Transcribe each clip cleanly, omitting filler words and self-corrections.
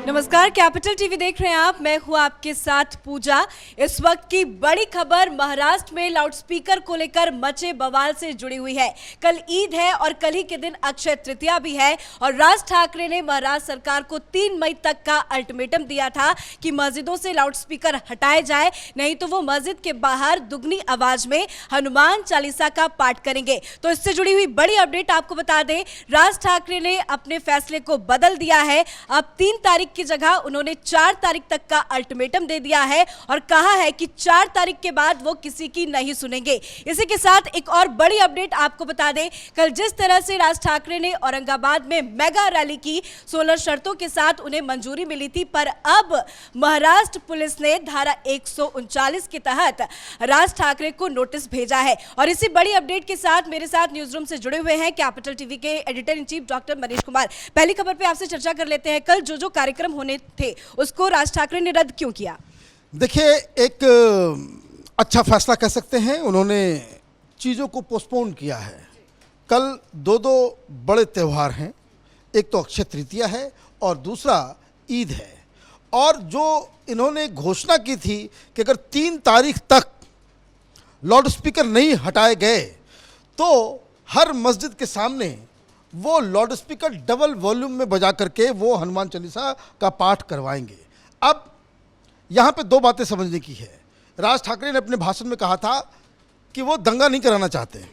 नमस्कार, capital TV देख रहे हैं आप। मैं हूं आपके साथ पूजा। इस वक्त की बड़ी खबर महाराष्ट्र में लाउडस्पीकर को लेकर मचे बवाल से जुड़ी हुई है। कल ईद है और कल ही के दिन अक्षय तृतीया भी है और राज ठाकरे ने महाराष्ट्र सरकार को 3 मई तक का अल्टीमेटम दिया था कि मस्जिदों से लाउडस्पीकर हटाए जाए, नहीं तो वो मस्जिद के बाहर दुगनी आवाज में हनुमान चालीसा का पाठ करेंगे। तो इससे जुड़ी हुई बड़ी अपडेट आपको बता दें, राज ठाकरे ने अपने फैसले को बदल दिया है। अब 3 तारीख की जगह उन्होंने 4 तारीख तक का अल्टीमेटम दे दिया है और कहा है कि 4 तारीख के बाद वो किसी की नहीं सुनेंगे। इसी के साथ एक और बड़ी अपडेट आपको बता दें, कल जिस तरह से राज ठाकरे ने औरंगाबाद में मेगा रैली की 16 शर्तों के साथ उन्हें मंजूरी मिली थी, पर अब महाराष्ट्र पुलिस ने धारा 139 के तहत राज ठाकरे को नोटिस भेजा है। और इसी बड़ी अपडेट के साथ मेरे साथ न्यूज रूम से जुड़े हुए हैं कैपिटल टीवी के editor in chief doctor Manish Kumar. पहली खबर पे आपसे चर्चा कर लेते हैं, कल जो कार्यक्रम होने थे उसको राज ठाकरे ने रद्द क्यों किया? देखिए, एक अच्छा फैसला कह सकते हैं। उन्होंने चीज़ों को पोस्टपोन किया है। कल दो बड़े त्यौहार हैं, एक तो अक्षय तृतीया है और दूसरा ईद है। और जो इन्होंने घोषणा की थी कि अगर 3 तारीख तक लाउडस्पीकर नहीं हटाए गए तो हर मस्जिद के सामने वो लाउडस्पीकर डबल वॉल्यूम में बजा करके वो हनुमान चालीसा का पाठ करवाएंगे। अब यहाँ पे 2 बातें समझने की है। राज ठाकरे ने अपने भाषण में कहा था कि वो दंगा नहीं कराना चाहते,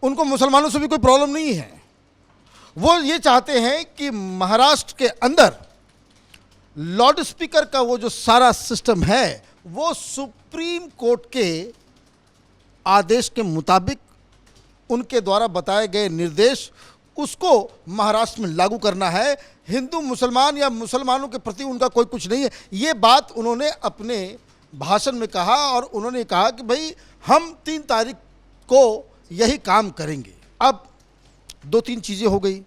उनको मुसलमानों से भी कोई प्रॉब्लम नहीं है। वो ये चाहते हैं कि महाराष्ट्र के अंदर लाउडस्पीकर का वो जो सारा सिस्टम है वो सुप्रीम कोर्ट के आदेश के मुताबिक उनके द्वारा बताए गए निर्देश उसको महाराष्ट्र में लागू करना है। हिंदू मुसलमान या मुसलमानों के प्रति उनका कोई कुछ नहीं है। ये बात उन्होंने अपने भाषण में कहा और उन्होंने कहा कि भाई हम 3 तारीख को यही काम करेंगे। अब 2-3 चीज़ें हो गई,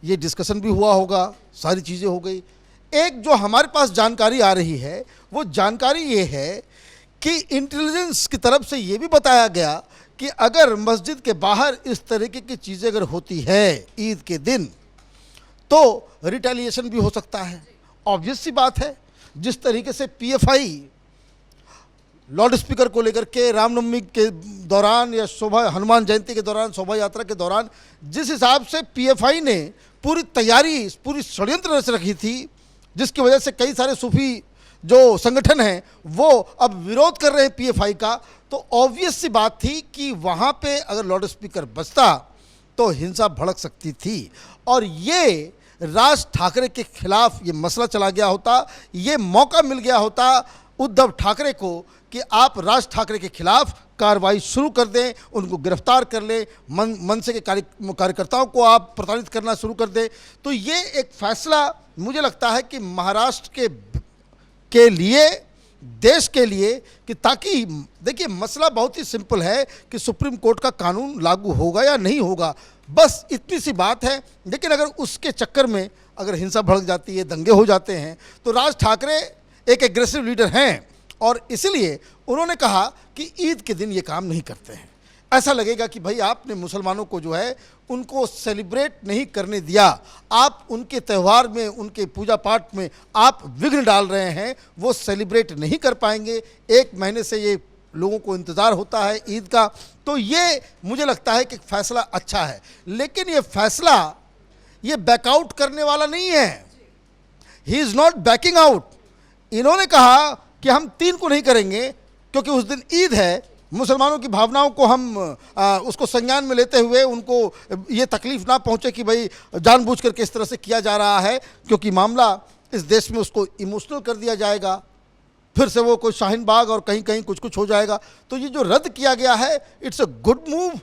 ये डिस्कशन भी हुआ होगा, सारी चीज़ें हो गई। एक जो हमारे पास जानकारी आ रही है वो जानकारी ये है कि इंटेलिजेंस की तरफ से ये भी बताया गया कि अगर मस्जिद के बाहर इस तरीके की चीज़ें अगर होती है ईद के दिन तो रिटेलिएशन भी हो सकता है। ऑब्वियस सी बात है, जिस तरीके से पीएफआई लाउड स्पीकर को लेकर के रामनवमी के दौरान या हनुमान जयंती के दौरान, शोभा यात्रा के दौरान जिस हिसाब से पीएफआई ने पूरी तैयारी, पूरी षड्यंत्र रच रखी थी, जिसकी वजह से कई सारे सूफी जो संगठन हैं वो अब विरोध कर रहे हैं पीएफआई का, तो ऑब्वियस सी बात थी कि वहाँ पे अगर लाउड स्पीकर बजता तो हिंसा भड़क सकती थी। और ये राज ठाकरे के खिलाफ ये मसला चला गया होता, ये मौका मिल गया होता उद्धव ठाकरे को कि आप राज ठाकरे के खिलाफ कार्रवाई शुरू कर दें, उनको गिरफ्तार कर लें, मनसे के कार्यकर्ताओं को आप प्रताड़ित करना शुरू कर दें। तो ये एक फैसला मुझे लगता है कि महाराष्ट्र के लिए, देश के लिए, कि ताकि देखिए मसला बहुत ही सिंपल है कि सुप्रीम कोर्ट का कानून लागू होगा या नहीं होगा, बस इतनी सी बात है। लेकिन अगर उसके चक्कर में अगर हिंसा भड़क जाती है, दंगे हो जाते हैं, तो राज ठाकरे एक एग्रेसिव लीडर हैं और इसलिए उन्होंने कहा कि ईद के दिन ये काम नहीं करते हैं। ऐसा लगेगा कि भाई आपने मुसलमानों को जो है उनको सेलिब्रेट नहीं करने दिया, आप उनके त्यौहार में, उनके पूजा पाठ में आप विघ्न डाल रहे हैं, वो सेलिब्रेट नहीं कर पाएंगे। 1 महीने से ये लोगों को इंतज़ार होता है ईद का, तो ये मुझे लगता है कि फैसला अच्छा है। लेकिन ये फैसला ये बैकआउट करने वाला नहीं है। He is not banking out. इन्होंने कहा कि हम 3 को नहीं करेंगे क्योंकि उस दिन ईद है, मुसलमानों की भावनाओं को हम उसको संज्ञान में लेते हुए उनको ये तकलीफ़ ना पहुँचे कि भाई जानबूझ कर के इस तरह से किया जा रहा है, क्योंकि मामला इस देश में उसको इमोशनल कर दिया जाएगा, फिर से वो कोई शाहीन बाग और कहीं कहीं कुछ हो जाएगा। तो ये जो रद्द किया गया है, इट्स अ गुड मूव।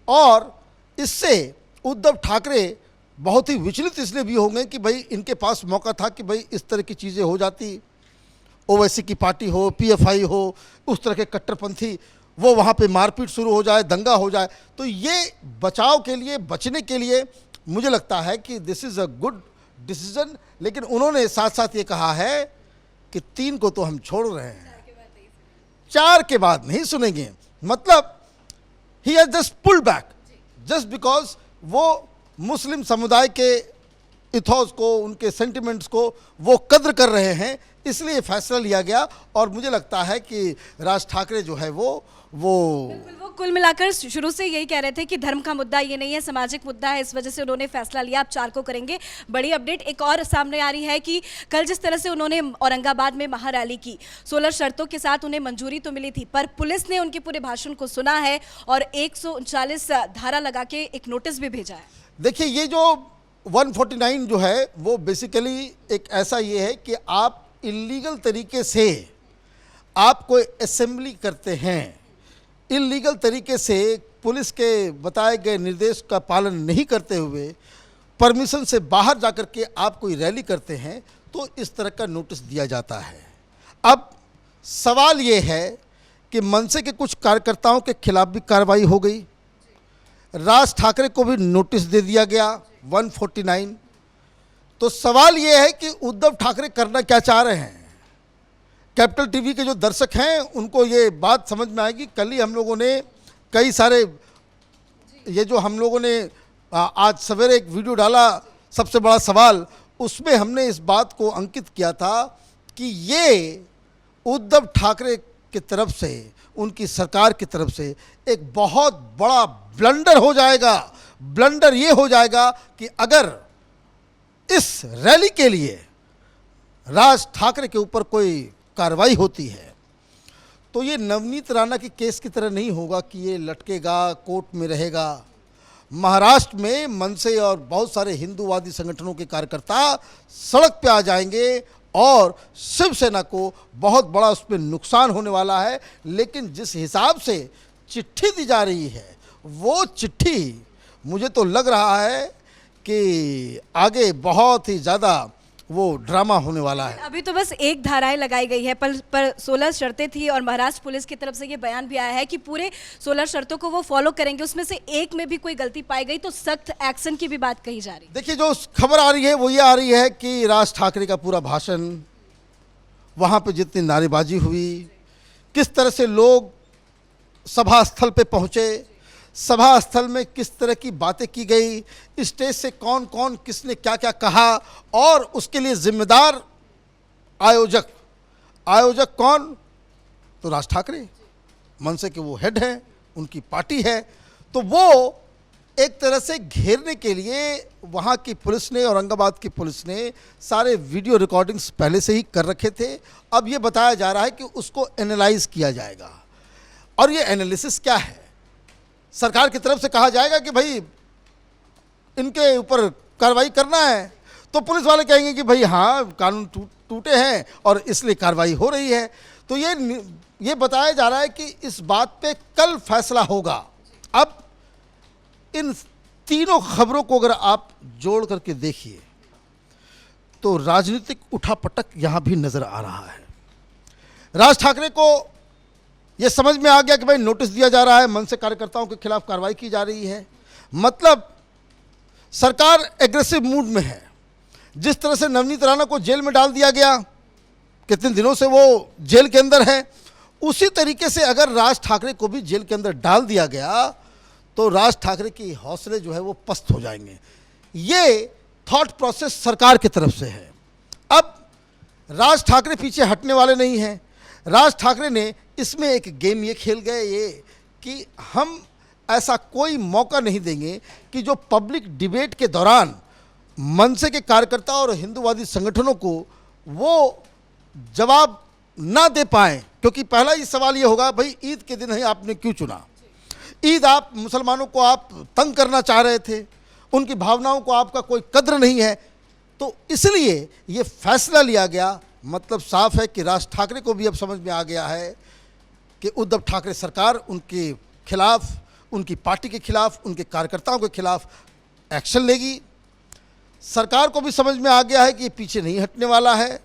और इससे उद्धव ठाकरे बहुत ही विचलित इसलिए भी होंगे कि भाई इनके पास मौका था कि भाई इस तरह की चीज़ें हो जाती, ओवैसी की पार्टी हो, पीएफआई हो, उस तरह के कट्टरपंथी, वो वहाँ पे मारपीट शुरू हो जाए, दंगा हो जाए। तो ये बचाव के लिए, बचने के लिए मुझे लगता है कि this is a good decision. लेकिन उन्होंने साथ साथ ये कहा है कि 3 को तो हम छोड़ रहे हैं, 4 के बाद नहीं सुनेंगे। मतलब he has just pulled back just because वो मुस्लिम समुदाय के इथोस को, उनके सेंटिमेंट्स को वो कद्र कर रहे हैं, इसलिए फैसला लिया गया। और मुझे लगता है कि राज ठाकरे जो है वो बिल्कुल, वो कुल मिलाकर शुरू से यही कह रहे थे कि धर्म का मुद्दा ये नहीं है, सामाजिक मुद्दा है, इस वजह से उन्होंने फैसला लिया। अब 4 को करेंगे। बड़ी अपडेट एक और सामने आ रही है कि कल जिस तरह से उन्होंने औरंगाबाद में महारैली की, 16 शर्तों के साथ उन्हें मंजूरी तो मिली थी, पर पुलिस ने उनके पूरे भाषण को सुना है और 139 धारा लगा के एक नोटिस भी भेजा है। देखिए, ये जो 149 जो है वो बेसिकली एक ऐसा ये है कि आप इलीगल तरीके से आप कोई असेंबली करते हैं, इलीगल तरीके से पुलिस के बताए गए निर्देश का पालन नहीं करते हुए परमिशन से बाहर जाकर के आप कोई रैली करते हैं, तो इस तरह का नोटिस दिया जाता है। अब सवाल ये है कि मनसे के कुछ कार्यकर्ताओं के खिलाफ भी कार्रवाई हो गई, राज ठाकरे को भी नोटिस दे दिया गया 149। तो सवाल ये है कि उद्धव ठाकरे करना क्या चाह रहे हैं। कैपिटल टीवी के जो दर्शक हैं उनको ये बात समझ में आएगी। कल ही हम लोगों ने कई सारे ये जो हम लोगों ने आज सवेरे एक वीडियो डाला, सबसे बड़ा सवाल, उसमें हमने इस बात को अंकित किया था कि ये उद्धव ठाकरे की तरफ से, उनकी सरकार की तरफ से एक बहुत बड़ा ब्लंडर हो जाएगा। ब्लंडर ये हो जाएगा कि अगर इस रैली के लिए राज ठाकरे के ऊपर कोई कार्रवाई होती है तो ये नवनीत राणा की केस की तरह नहीं होगा कि ये लटकेगा, कोर्ट में रहेगा। महाराष्ट्र में मनसे और बहुत सारे हिंदूवादी संगठनों के कार्यकर्ता सड़क पे आ जाएंगे और शिवसेना को बहुत बड़ा उस पर नुकसान होने वाला है। लेकिन जिस हिसाब से चिट्ठी दी जा रही है, वो चिट्ठी मुझे तो लग रहा है कि आगे बहुत ही ज़्यादा वो ड्रामा होने वाला है। अभी तो बस एक धाराएं लगाई गई है, पर 16 शर्तें थी और महाराष्ट्र पुलिस की तरफ से ये बयान भी आया है कि पूरे 16 शर्तों को वो फॉलो करेंगे, उसमें से एक में भी कोई गलती पाई गई तो सख्त एक्शन की भी बात कही जा रही है। देखिए, जो खबर आ रही है वो ये आ रही है कि राज ठाकरे का पूरा भाषण, वहाँ पे जितनी नारेबाजी हुई, किस तरह से लोग सभा स्थल पे पहुँचे, सभा स्थल में किस तरह की बातें की गई, स्टेज से कौन कौन किसने क्या क्या कहा, और उसके लिए जिम्मेदार आयोजक कौन, तो राज ठाकरे, मनसे के वो हेड हैं, उनकी पार्टी है। तो वो एक तरह से घेरने के लिए वहाँ की पुलिस ने, औरंगाबाद की पुलिस ने सारे वीडियो रिकॉर्डिंग्स पहले से ही कर रखे थे। अब ये बताया जा रहा है कि उसको एनालाइज किया जाएगा। और ये एनालिसिस क्या है, सरकार की तरफ से कहा जाएगा कि भाई इनके ऊपर कार्रवाई करना है, तो पुलिस वाले कहेंगे कि भाई हाँ, कानून टूटे हैं और इसलिए कार्रवाई हो रही है। तो ये बताया जा रहा है कि इस बात पे कल फैसला होगा। अब इन तीनों खबरों को अगर आप जोड़ करके देखिए तो राजनीतिक उठापटक यहाँ भी नजर आ रहा है। राज ठाकरे को यह समझ में आ गया कि भाई नोटिस दिया जा रहा है, मनसे कार्यकर्ताओं के खिलाफ कार्रवाई की जा रही है, मतलब सरकार एग्रेसिव मूड में है। जिस तरह से नवनीत राणा को जेल में डाल दिया गया, कितने दिनों से वो जेल के अंदर है, उसी तरीके से अगर राज ठाकरे को भी जेल के अंदर डाल दिया गया तो राज ठाकरे की हौसले जो है वो पस्त हो जाएंगे। ये थॉट प्रोसेस सरकार की तरफ से है। अब राज ठाकरे पीछे हटने वाले नहीं हैं। राज ठाकरे ने इसमें एक गेम ये खेल गए ये कि हम ऐसा कोई मौका नहीं देंगे कि जो पब्लिक डिबेट के दौरान मनसे के कार्यकर्ता और हिंदूवादी संगठनों को वो जवाब ना दे पाएं। क्योंकि पहला ही सवाल ये होगा, भाई ईद के दिन ही आपने क्यों चुना? ईद आप मुसलमानों को आप तंग करना चाह रहे थे, उनकी भावनाओं को आपका कोई कद्र नहीं है, तो इसलिए ये फैसला लिया गया। मतलब साफ है कि राज ठाकरे को भी अब समझ में आ गया है कि उद्धव ठाकरे सरकार उनके खिलाफ, उनकी पार्टी के खिलाफ, उनके कार्यकर्ताओं के खिलाफ एक्शन लेगी। सरकार को भी समझ में आ गया है कि ये पीछे नहीं हटने वाला है।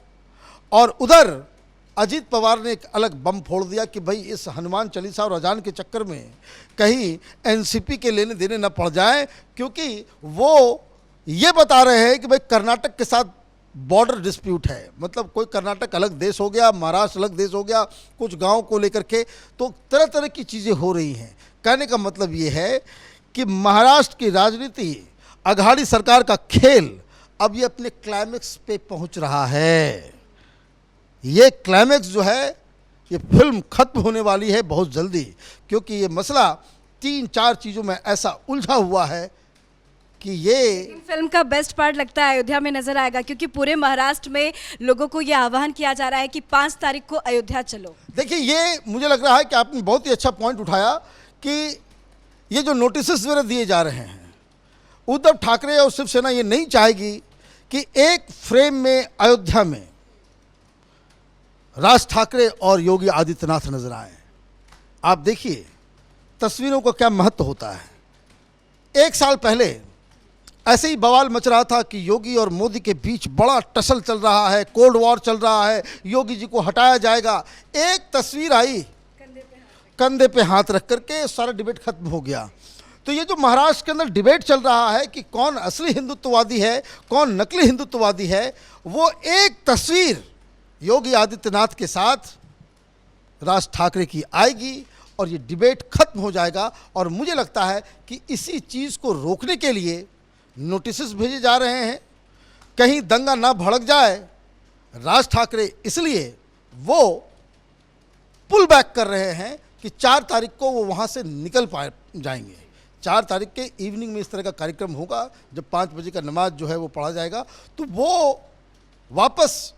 और उधर अजीत पवार ने एक अलग बम फोड़ दिया कि भाई इस हनुमान चालीसा और अजान के चक्कर में कहीं एनसीपी के लेने देने न पड़ जाए, क्योंकि वो ये बता रहे हैं कि भाई कर्नाटक के साथ बॉर्डर डिस्प्यूट है, मतलब कोई कर्नाटक अलग देश हो गया, महाराष्ट्र अलग देश हो गया, कुछ गाँव को लेकर के, तो तरह तरह की चीज़ें हो रही हैं। कहने का मतलब ये है कि महाराष्ट्र की राजनीति, अघाड़ी सरकार का खेल अब ये अपने क्लाइमेक्स पे पहुंच रहा है। ये क्लाइमेक्स जो है, ये फिल्म खत्म होने वाली है बहुत जल्दी, क्योंकि ये मसला 3-4 चीज़ों में ऐसा उलझा हुआ है कि ये फिल्म का बेस्ट पार्ट लगता है अयोध्या में नजर आएगा, क्योंकि पूरे महाराष्ट्र में लोगों को यह आह्वान किया जा रहा है कि 5 तारीख को अयोध्या चलो। देखिए, ये मुझे लग रहा है कि आपने बहुत ही अच्छा पॉइंट उठाया कि ये जो नोटिसेस वगैरह दिए जा रहे हैं, उद्धव ठाकरे और शिवसेना ये नहीं चाहेगी कि एक फ्रेम में अयोध्या में राज ठाकरे और योगी आदित्यनाथ नजर आए। आप देखिए तस्वीरों का क्या महत्व होता है। 1 साल पहले ऐसे ही बवाल मच रहा था कि योगी और मोदी के बीच बड़ा टसल चल रहा है, कोल्ड वॉर चल रहा है, योगी जी को हटाया जाएगा। एक तस्वीर आई, कंधे पे हाथ रख करके सारा डिबेट खत्म हो गया। तो ये जो महाराष्ट्र के अंदर डिबेट चल रहा है कि कौन असली हिंदुत्ववादी है, कौन नकली हिंदुत्ववादी है, वो एक तस्वीर योगी आदित्यनाथ के साथ राज ठाकरे की आएगी और ये डिबेट खत्म हो जाएगा। और मुझे लगता है कि इसी चीज़ को रोकने के लिए नोटिसेस भेजे जा रहे हैं, कहीं दंगा ना भड़क जाए। राज ठाकरे इसलिए वो पुल बैक कर रहे हैं कि 4 तारीख को वो वहाँ से निकल जाएंगे। 4 तारीख के इवनिंग में इस तरह का कार्यक्रम होगा, जब 5 बजे का नमाज जो है वो पढ़ा जाएगा, तो वो वापस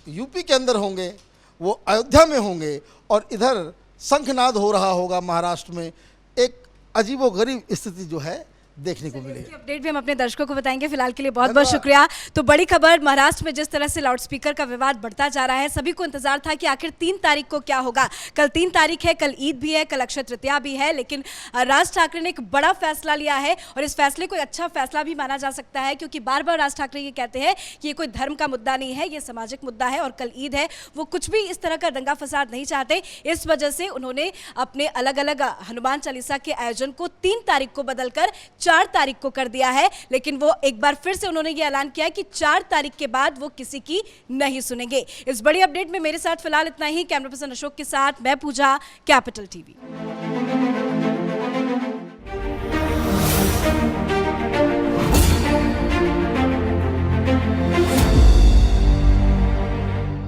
यूपी के अंदर होंगे, वो अयोध्या में होंगे और इधर शंखनाद हो रहा होगा महाराष्ट्र में। एक अजीबोगरीब स्थिति जो है देखने को मिलेगी। अपडेट भी हम अपने दर्शकों को बताएंगे। फिलहाल के लिए बहुत बहुत शुक्रिया। तो बड़ी खबर, महाराष्ट्र में जिस तरह से लाउडस्पीकर का विवाद बढ़ता जा रहा है, सभी को इंतजार था कि आखिर 3 तारीख को क्या होगा। कल 3 तारीख है, कल ईद भी है, कल अक्षय तृतीया भी है, लेकिन राज ठाकरे ने एक बड़ा फैसला लिया है और इस फैसले को एक अच्छा फैसला भी माना जा सकता है, क्योंकि बार बार राज ठाकरे ये कहते हैं कि ये कोई धर्म का मुद्दा नहीं है, ये सामाजिक मुद्दा है और कल ईद है। वो कुछ भी इस तरह का दंगा फसाद नहीं चाहते। इस वजह से उन्होंने अपने अलग अलग हनुमान चालीसा के आयोजन को 3 तारीख को बदलकर 4 तारीख को कर दिया है। लेकिन वो एक बार फिर से उन्होंने ये ऐलान किया कि 4 तारीख के बाद वो किसी की नहीं सुनेंगे। इस बड़ी अपडेट में मेरे साथ फिलहाल इतना ही। कैमरा पर्सन अशोक के साथ मैं पूजा, कैपिटल टीवी।